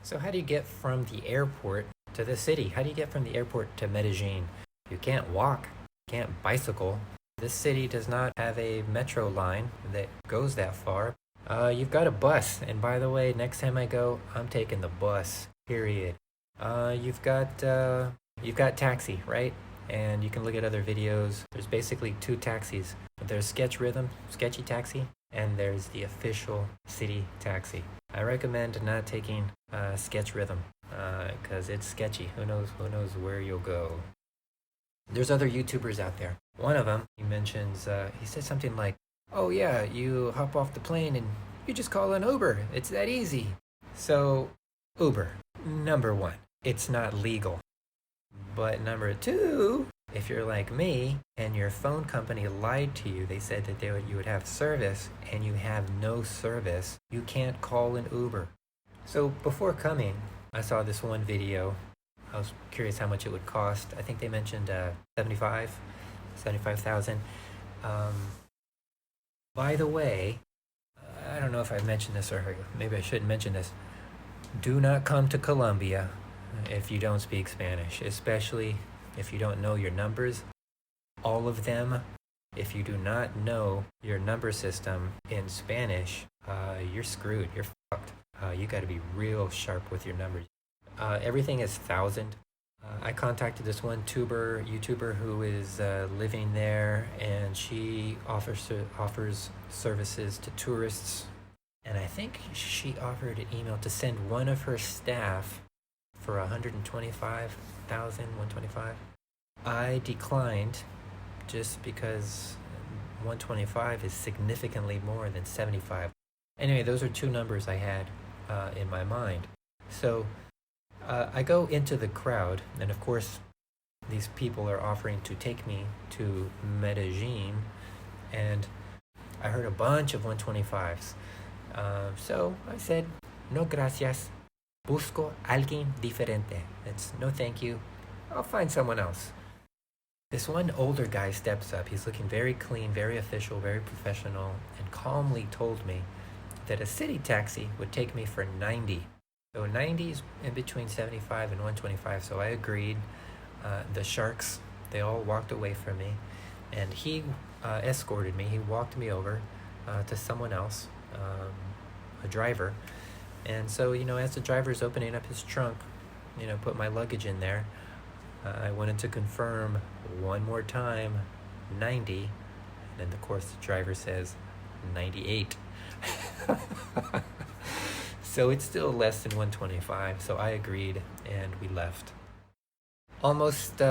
So how do you get from the airport to the city? How do you get from the airport to Medellin? You can't walk, you can't bicycle. This city does not have a metro line that goes that far. You've got a bus, and by the way, next time I go, I'm taking the bus. Period. You've got taxi, right? And you can look at other videos. There's basically two taxis. There's Sketch Rhythm, Sketchy Taxi, and there's the official city taxi. I recommend not taking Sketch Rhythm because it's sketchy. Who knows where you'll go. There's other YouTubers out there. One of them, he said something like, "Oh yeah, you hop off the plane and you just call an Uber. It's that easy." So, Uber, number one, it's not legal. But number two, if you're like me and your phone company lied to you, they said that you would have service and you have no service, you can't call an Uber. So before coming, I saw this one video. I was curious how much it would cost. I think they mentioned 75,000. By the way, I don't know if I've mentioned this or maybe I shouldn't mention this. Do not come to Colombia if you don't speak Spanish, especially if you don't know your numbers. All of them, if you do not know your number system in Spanish, you're screwed. You're fucked. You got to be real sharp with your numbers. Everything is 1,000. I contacted this one YouTuber who is living there, and she offers services to tourists. And I think she offered an email to send one of her staff for 125,000. I declined just because 125 is significantly more than 75. Anyway, those are two numbers I had in my mind. So I go into the crowd, and of course, these people are offering to take me to Medellin, and I heard a bunch of 125s. So I said, "No gracias. Busco alguien diferente." It's no thank you. I'll find someone else. This one older guy steps up. He's looking very clean, very official, very professional, and calmly told me that a city taxi would take me for 90. So 90 is in between 75 and 125, so I agreed. The sharks, they all walked away from me, and he escorted me. He walked me over to someone else, a driver. And so, as the driver's opening up his trunk, put my luggage in there, I wanted to confirm one more time, 90. And then, of course, the driver says 98. So it's still less than 125, so I agreed, and we left. Almost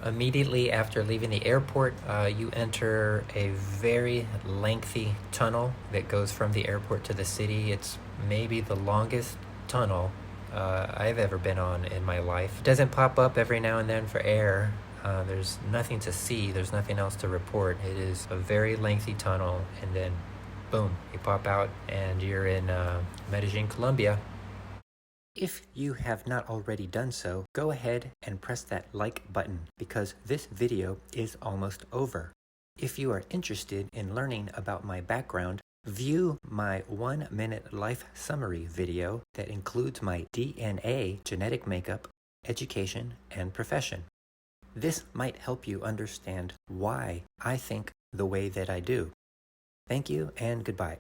immediately after leaving the airport, you enter a very lengthy tunnel that goes from the airport to the city. It's maybe the longest tunnel I've ever been on in my life. It doesn't pop up every now and then for air. There's nothing to see. There's nothing else to report. It is a very lengthy tunnel, and then boom, you pop out and you're in Medellin, Colombia. If you have not already done so, go ahead and press that like button because this video is almost over. If you are interested in learning about my background, view my 1-minute life summary video that includes my DNA, genetic makeup, education, and profession. This might help you understand why I think the way that I do. Thank you and goodbye.